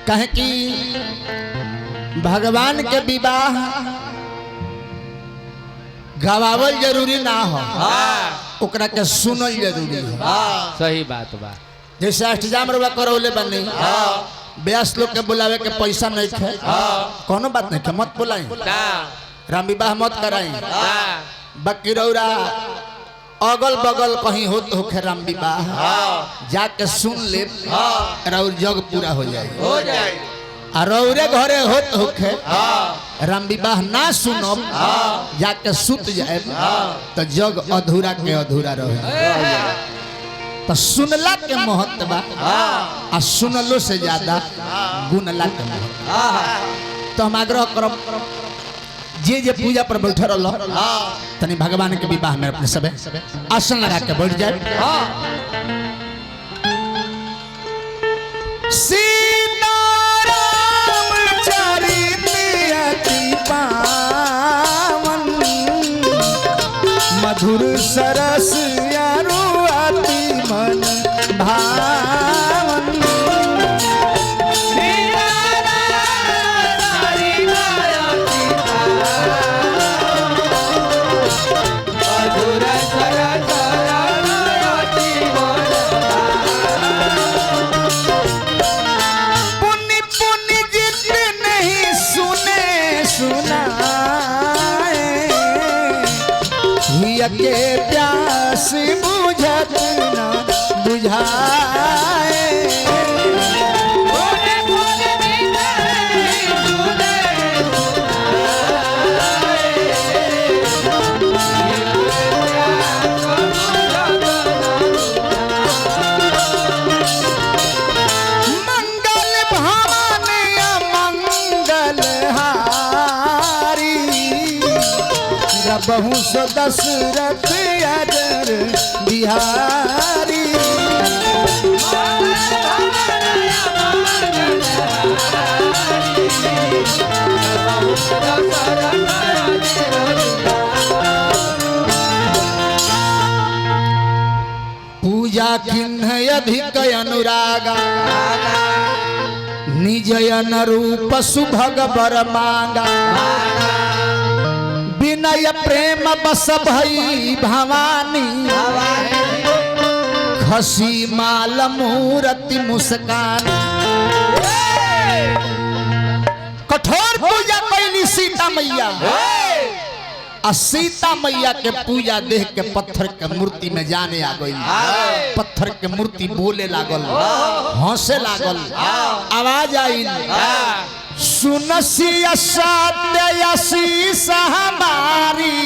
कहे कि भगवान के विवाह गवावल जरूरी ना हो, ओकरा के सुनल जरूरी हो। सही बात बा। जैसे अष्टजाम रुआ करौले बनी, ब्यास लोग के बुलावे के पैसा नहीं थे, कोनो बात नहीं थे, मत बुलाई, राम विवाह मत कराई। बाकी रौरा अगल बगल कहीं होत होखे राम विवाह, जाके सुन ले, रौर जग पूरा हो जाए। और रौरे घरे होत होखे राम विवाह ना सुनब, जाके सुत जाए तो जग अधूरा के अधूरा रहे। तो सुनला के महत्व बा, आ सुनलो से ज्यादा गुनला के महत्व। तो हम आग्रह करब जे जे पूजा पर बैठे रहो तनी भगवान के विवाह में अपने सबे आसन लगा के बैठ जाए। सीताराम चरित अति पावन, मधुर सरस अरु अति मन भावन। के प्यास बुझत न बुझाए, मंगल भवन मंगल हारी, बहु सो दशरथ अजर बिहारी। पूजा किन्ह अधिक अनुरागा, निजयन रूप सुभग बर मांगा। विनय प्रेम बस भई भवानी, खसी माल मूर्ति मुस्कान। कठोर पूजा कैली सीता मैया, आ सीता मैया के पूजा देख के पत्थर के मूर्ति में जाने आ गई। पत्थर के मूर्ति बोले लागल, हंसे लागल, आवाज आई, सुनसी सत्य आशीष हमारी,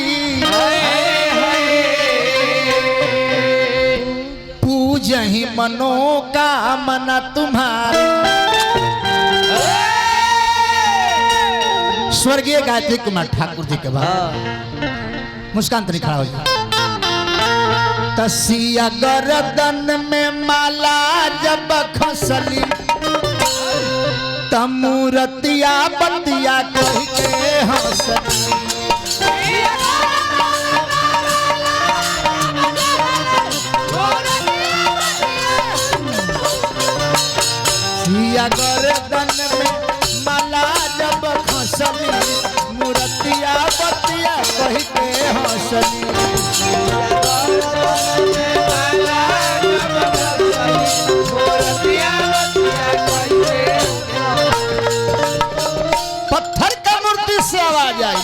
पूजहि मनोकामना तुम्हारी। स्वर्गीय गायत्री कुमार ठाकुर जी के बाद मुस्कान तनी खड़ा हो जाए। तसिया गर्दन में माला जब खसली, तमूरतिया बतिया कह के हंसली। सिया गर्दन में माला जब खसली, मूर्तिया बतिया कह के हंसली। पत्थर का मूर्ति से आवाज आई,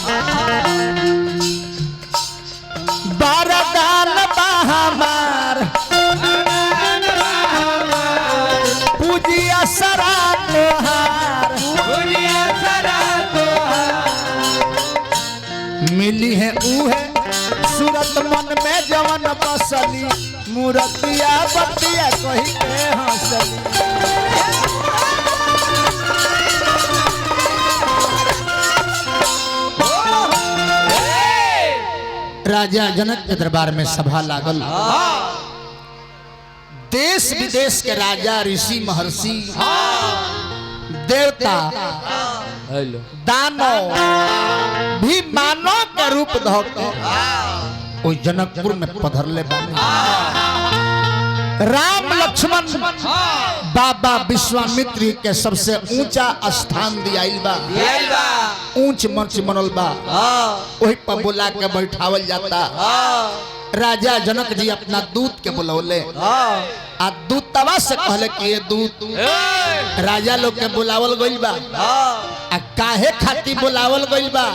बारदान बहामार, पूजिया सरा तोहार। मिली है उहे सूरत मन में जवन बसली, मूर्तिया बतिया कही के हंसली। राजा जनक के दरबार में सभा लागल, देश विदेश के राजा ऋषि महर्षि देवता दानव भी मानव के रूप धोके ओ जनकपुर में पधरले बानी। राम लक्ष्मण बाबा विश्वामित्री के सबसे ऊंचा स्थान दियाइल बा, ऊंच मंच बनल बा, वही पर बुला के बैठावल जाता। राजा जनक जी अपना दूत के बुलौले, आ दूतवा से कहले कि ये दूत राजा लोग के बुलावल गइल बा, आ काहे खातिर बुलावल गइल बा,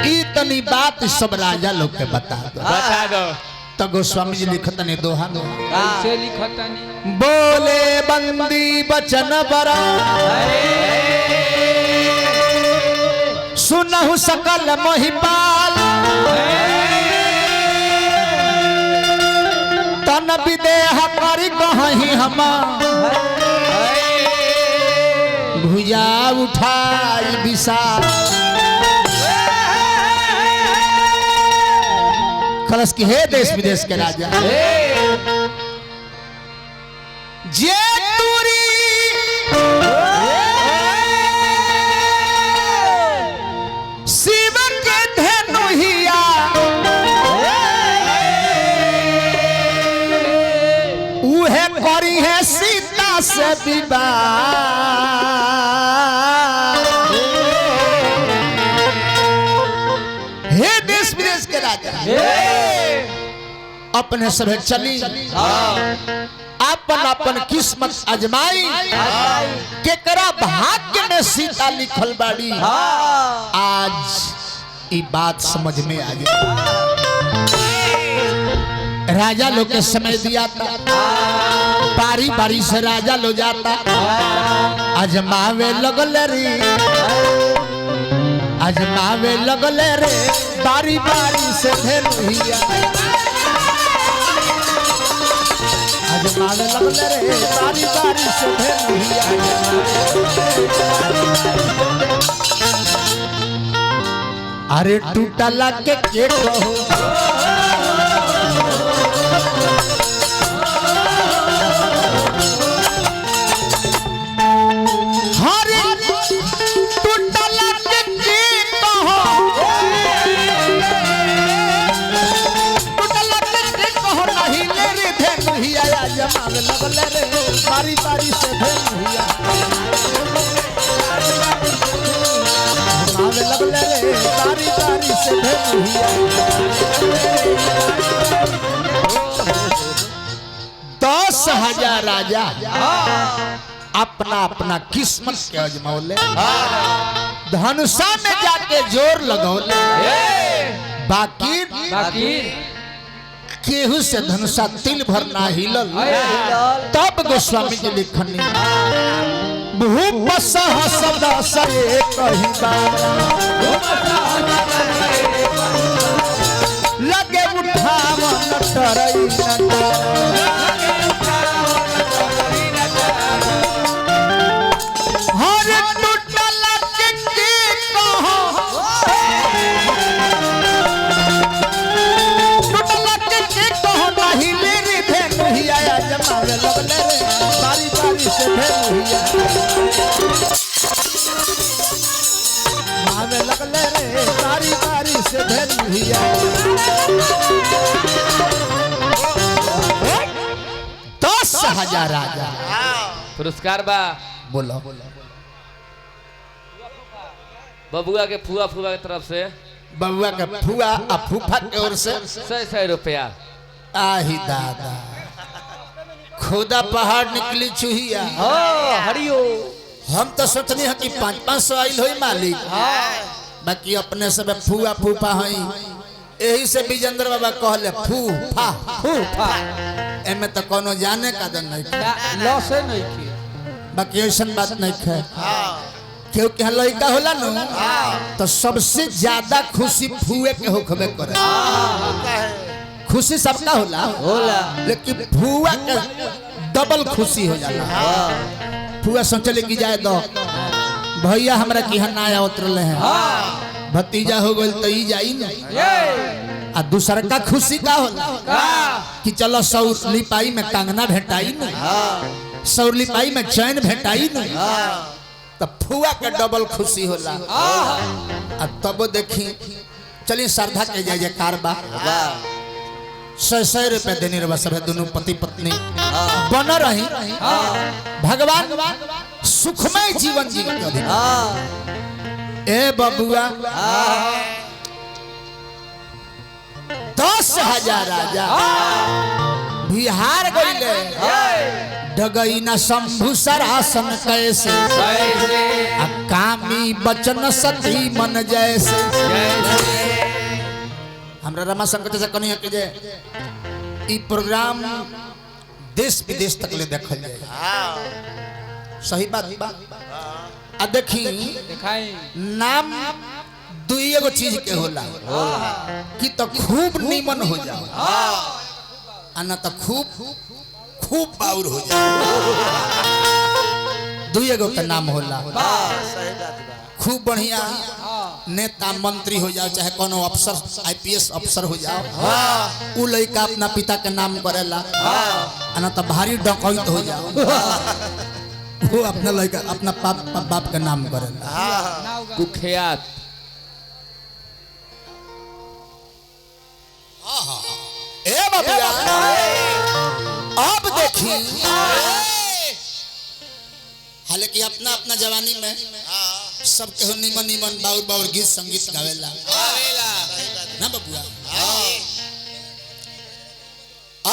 ई तनी बात सब राजा लोग के बता दो। तो गोस्वामी जी लिखत ने दोहा में कैसे लिखत नहीं बोले बंदी बचन बरा सुनहु सकल महिपाल तन विदेह करी कहीं हम भुजा उठाई विशाल कलश की हे देश विदेश के राजा जे दूरी शिव के धनुहिया उहे करी है सीता से विवाह। हे देश विदेश के राजा अपने सभे चली अपन अपन किस्मत अजमाई केकरा भाग्य में सीता लिखल बाड़ी आज ये बात समझ में आ गई। राजा लोग के समय दिया था, बारी बारी से राजा लो जाता अजमावे लगल रे, अजमावे लगल रे बारी बारी से धनुहिया, अजमावे लगल रे बारी बारी से धनुहिया। अरे टूटला के कहो बारी बारी से धनुहिया, लगले रे बारी बारी से धनुहिया। 10,000 राजा अपना अपना किस्मत के अजमौले, धनुषा में जाके जोर लगौले, बाकी केहू से धनुषा तिल भर ना हिलल। तब गोस्वामी जी लिखनी भूप सहस्र से कहीं लगे उठावन टरई हर टूटल के कहो जमावे लगले रे बारी बारी से धनुहिया, जमावे लगले रे बारी बारी से धनुहिया। 10,000 राजा पुरस्कार बा बोलो बबुआ के फुआ फुआ की तरफ से, बबुआ के फुआ आ फूफा के ओर से 100 रुपया। आही दादा खुदा पहाड़ निकली चूहिया। हरियो हम तो सोचनी है कि 500 आइल होई मालिक, बाकी अपने सब फुआ फूफा हई, यही से विजेंद्र बाबा कहले फूफा फूफा, एमे तो कोनो जाने का दन नहीं लॉसे नहीं की, बाकी ऐसा बात नहीं है। क्योंकि लड़का होला न तो सबसे ज्यादा खुशी फुए के होखबे करे। खुशी सबका होला लेकिन फुआ के डबल खुशी हो जाला। फुआ सोचले कि जाए दो भैया हमरा की ना आवत रहे हैं, भतीजा हो गइल तो ई जाई न। आ दूसरा का खुशी का होला कि चलो सौरली पाई में कंगना भेटाई न, सौरली पाई में चैन भेटाई न, तो फुआ के डबल खुशी होला। आ तब देखी चली श्रद्धा के जय जयकार बा। 100 रुपया देने रहा सब दोनों पति पत्नी बन रही भगवान सुखमय जीवन जी ए बबुआ 10,000 राजा बिहार गईले डगई न शंभु सरासन कैसे कामी बचन सती मन जैसे हमरा रमाशंकर से कहनी है कि जे ई प्रोग्राम देश विदेश तक ले देखल जाए सही बात बा आ देखी नाम दुई एगो चीज के होला कि तो खूब नीमन हो जाओ आ ना तो खूब खूब बाउर हो जाओ दुई एगो के नाम होला खूब बढ़िया नेता मंत्री हो जाओ चाहे कोनो अफसर IPS अफसर हो जाओ उ लड़का अपना पिता के नाम करेला ना तो भारी डकैत हो जाओ वो अपना लड़का अपना बाप के नाम करेला कुख्यात ए बाबूया अब देखी हालांकि अपना अपना जवानी में सब के निमन निमन बाउर बाउर गीत संगीत गावेला ना बबुआ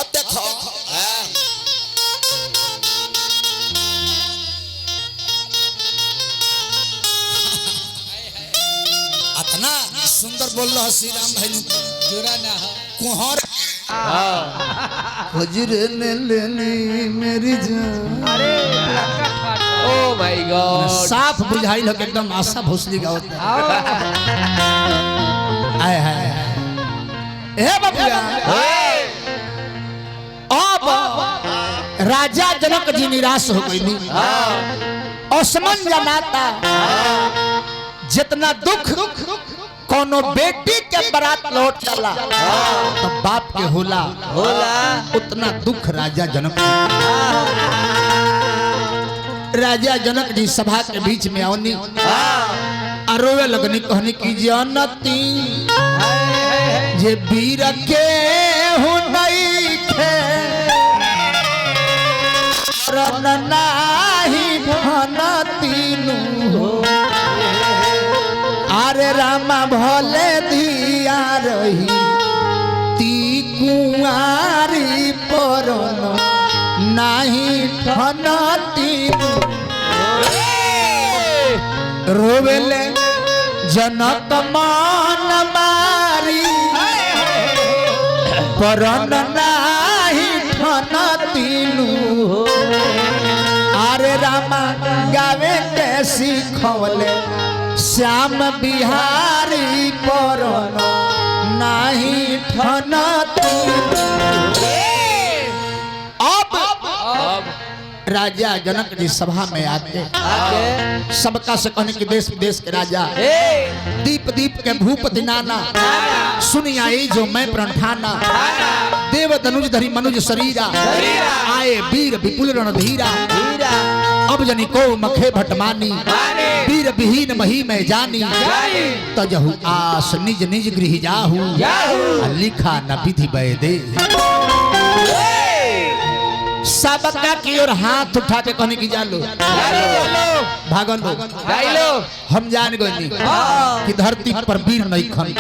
अब देखो इतना सुंदर बोल रहा श्री राम भाई जोरा ना कुहर हजरे ने लेनी मेरी जान अरे ओ माय गॉड साफ बुझाई लग एकदम आशा भोसली गावत आय हाय ए बबुआ अब राजा जनक जी निराश हो गई असमन जनाता जितना दुख कोनो बेटी के बारात लौट चला तो बाप के होला उतना दुख राजा जनक राजा जनक जी सभा के बीच में आओनी अरोवे लगनी कहनी की जनती जे वीर के हो नहीं खे रन नाही भनतीनु हो अरे रामा भले दिया रही ती कुआरी परन नहीं ठनती रोवेले जनक मान मारी परन नहीं ठनती अरे रामा गावे के सिखवले श्याम बिहारी परन नहीं ठनती अब राजा जनक जी सभा में आके सबका से कहने की देश विदेश के राजा दीप दीप के भूपति नाना सुनिया जो मैं प्रण ठाना देव तनुज धरी मनुज शरीरा आए वीर विपुल रणधीरा अब जनी को मखे भटमानी वीर विहीन मही में जानी तजहु आस निज निज गृह जाहू लिखा न विधि वैदे सबका की ओर हाथ उठा के कहने की जान लो भागन लो हम जान गए कि धरती पर वीर नहीं खन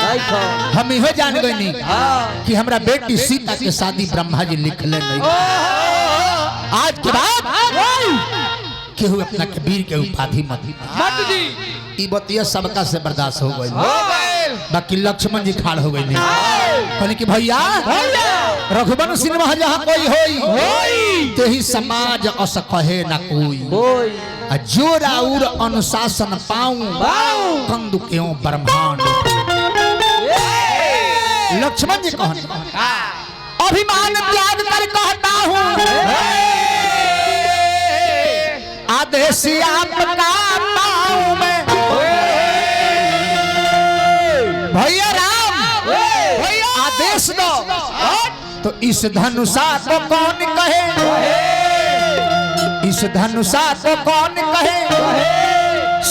हम इहो जान गए कि हमरा बेटी सीता के शादी ब्रह्मा जी लिख ले नहीं आज के बाद केहू अपना के वीर के उपाधि मत दी ई बतिया सबका से बर्दाश्त हो गई बाकी लक्ष्मण जी खाड़ हो गई कहने कि भैया रघुवन सिनेमा जहाँ कोई होई तेही समाज अस कहे न कोई जोर और अनुशासन पाऊं कंदु क्यों ब्रह्मांड लक्ष्मण जी कहन अभिमान त्याग कर कहता हूँ आदेश आपका पाऊं मैं भैया राम भैया आदेश दो तो इस धनुषा को कौन कहे इस धनुषा को कौन कहे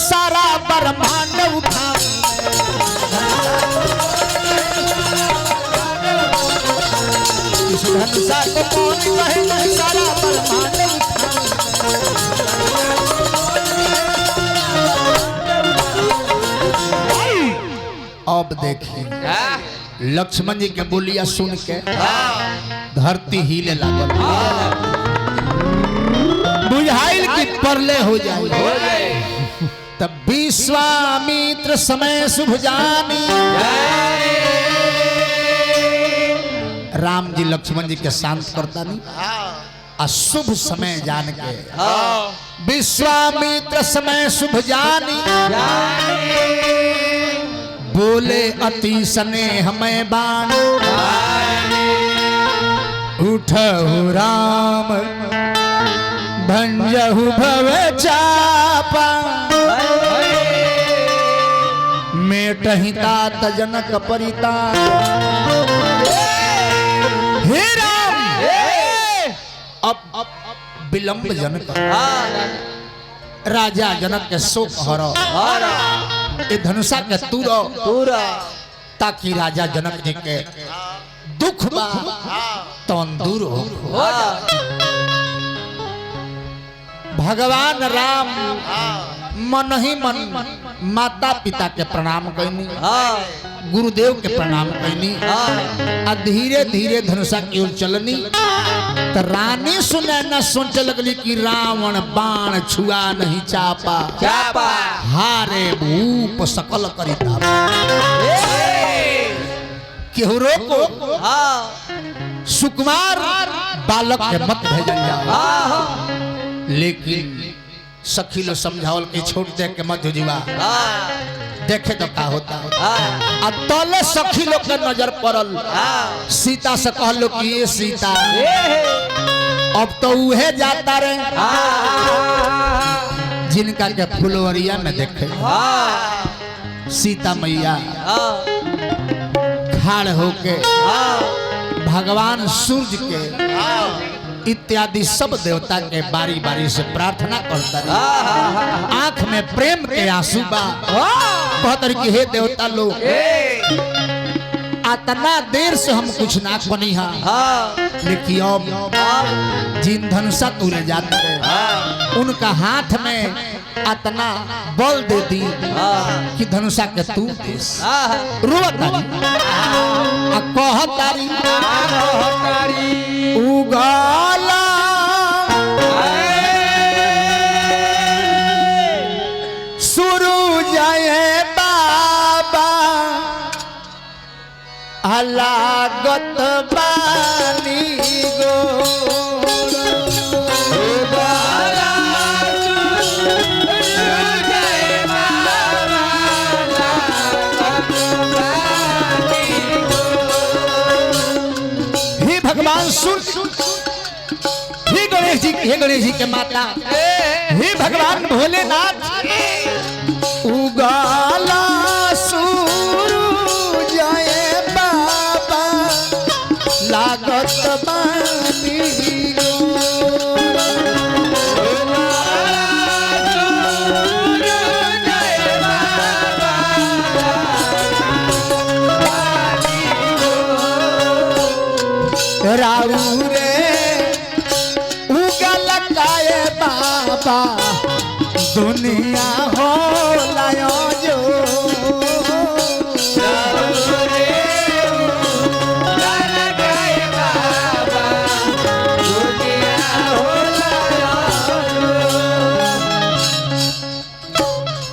सारा ब्रह्मांड उठा वर्षा को कौन कहे सारा ब्रह्मांड अब देखिए लक्ष्मण जी के बोलिया सुन के धरती हिले लागल बुझाइल की परले हो जाए तब विश्वामित्र समय शुभ जानी राम जी लक्ष्मण जी के शांत करता नहीं अशुभ समय जान के विश्वामित्र समय शुभ जानी बोले अति स्नेह में बाण उठहु राम भंजहु भव चापा मेटहि तात जनक परिता हे राम अब विलंब जनक राजा जनक के शोक हरो ये धनुषा के तूरा ताकि राजा जनक जी के दुख बा तौन दूर हो भगवान राम मन ही मन माता पिता के प्रणाम कैनी गुरुदेव के प्रणाम कैनी आ धीरे धीरे धनुषा की ओर चलनी तो रानी सुने न सोच लगली कि रावण बाण छुआ नहीं चापा हारे भूप सकल करिता केहू रोको सुकुमार बालक के मत भेजल जाए लेकिन सखी लो समझावल के छोड़ दे के मत जीवा देखे तो का होता आ तले सखी लोग के नजर पड़ल सीता से कहलो कि ये सीता अब तो उहे जाता रे जिनका के फुलवरिया में देखे सीता मैया खाड़ होके भगवान सूर्य के इत्यादि सब देवता के बारी बारी से प्रार्थना करता रही आंख में प्रेम के आंसू बा कहतर कि हे देवता लोग इतना देर से हम कुछ ना बनी लेकिन अब जिन धनुषा तुरे जाते रहे उनका हाथ में इतना बल दे दी कि धनुषा के तू रोतारी कहतारी उगाला शुरू जाए बाबा लागत बानी गो हे भगवान सूर्य हे गणेश जी के माता हे भगवान भोलेनाथ उगाला सूरज जाए बाबा लागत बानी राऊ रे बाबा दुनिया हो लायो जो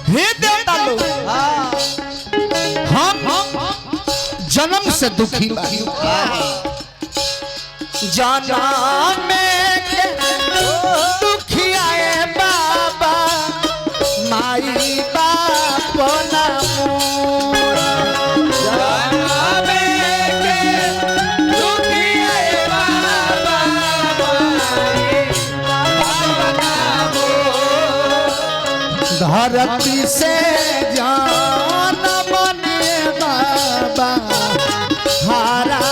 हे देवता लोग हम जन्म से दुखी जन्म में दुखियाए बाबा माई बाप धरती से जान बने बाबा हारा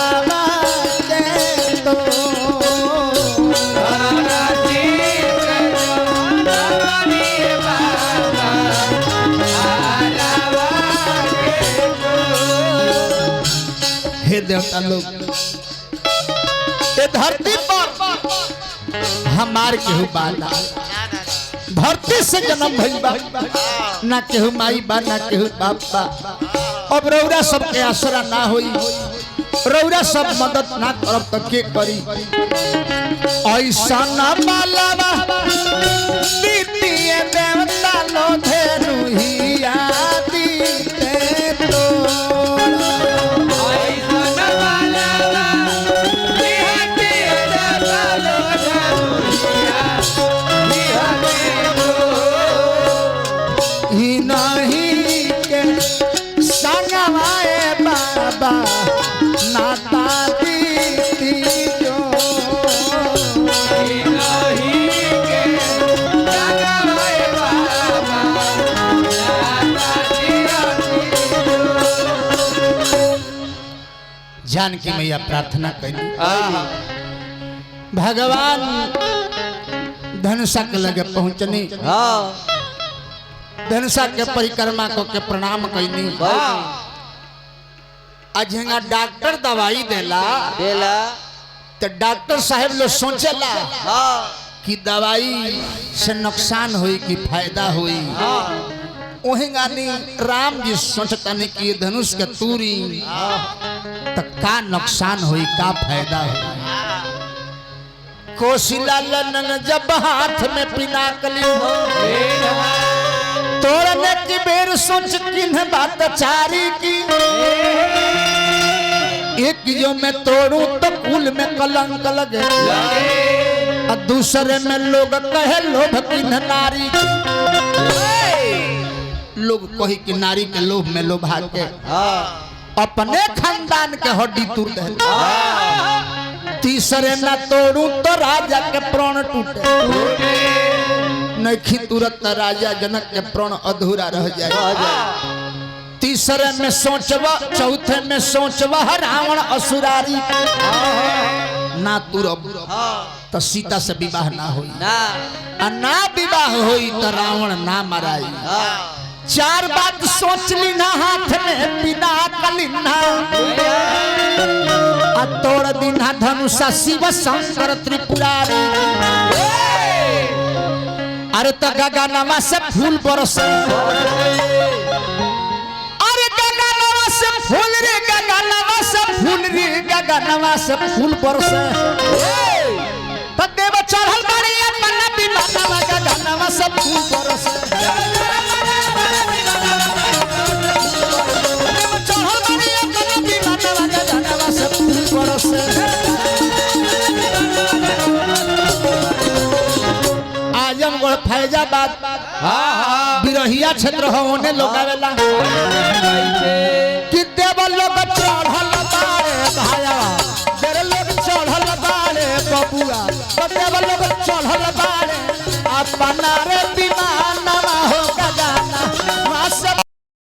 हे देवता लोग ए धरती पर हमार केहू बाला धरती से जन्म भइल बा ना केहू माई बा ना केहू बाप बा। अब रौरा सबके आसरा ना होई रौरा सब मदद ना करब तो के करी। ऐसा ना मालावा दीतिए देवता लो धेनु हिया दीते तो ही नहीं के संगवाए बाबा नाता दीती जो जानकी मैया प्रार्थना करी भगवान धनुषा के लगे पहुंचनी धनुषा के परिक्रमा को के प्रणाम कैनी। आज हिंगा डॉक्टर दवाई देला तो डॉक्टर साहब लोग सोचेला कि दवाई से नुकसान हुई कि फायदा हुई। वही गानी राम जी सोचतनी कि धनुष के तूरी तो का नुकसान हुई का फायदा हुई। कोशिला लनन जब हाथ में पिनाकली हो तोड़ने की बेर सोच किन्ह बात चारी की। एक जो मैं तोड़ू तो कुल में कलंक लगे और दूसरे में लोग कहे लोभ किन्ह नारी। लोग कही कि नारी के लोभ में लोभा के अपने खानदान के हड्डी तोड़ दे। तीसरे न तोड़ू तो राजा के प्राण टूटे नहीं तुरंत राजा जनक के प्राण अधूरा रह जाए। तीसरे में सोचवा चौथे में सोचवा रावण असुरारी ना तुरब तो सीता से विवाह ना होई ना विवाह होई तो रावण ना मराई। चार बात सोच ली ना हाथ में बिना कलिन्ना तोड़ दीना धनुषा शिव शंकर त्रिपुरारी। अरे तो गगनमा से फूल बरसे अरे गगनमा से फूल रे गगनमा से फूल रे गगनमा से फूल बरसे तो देव चढ़ल बाड़ी अपन विमानवा गगनमा से फूल बरसे। चढ़ल बाड़ी अपन विमानवा गगनमा से फूल बरसे। आजमगढ़ फैजाबाद बिरहिया क्षेत्र होने लोग आवेला कि देव लोग चढ़ल बारे भाया तेरे लोग चढ़ल बारे बबुआ तो देव लोग चढ़ल बारे अपना रे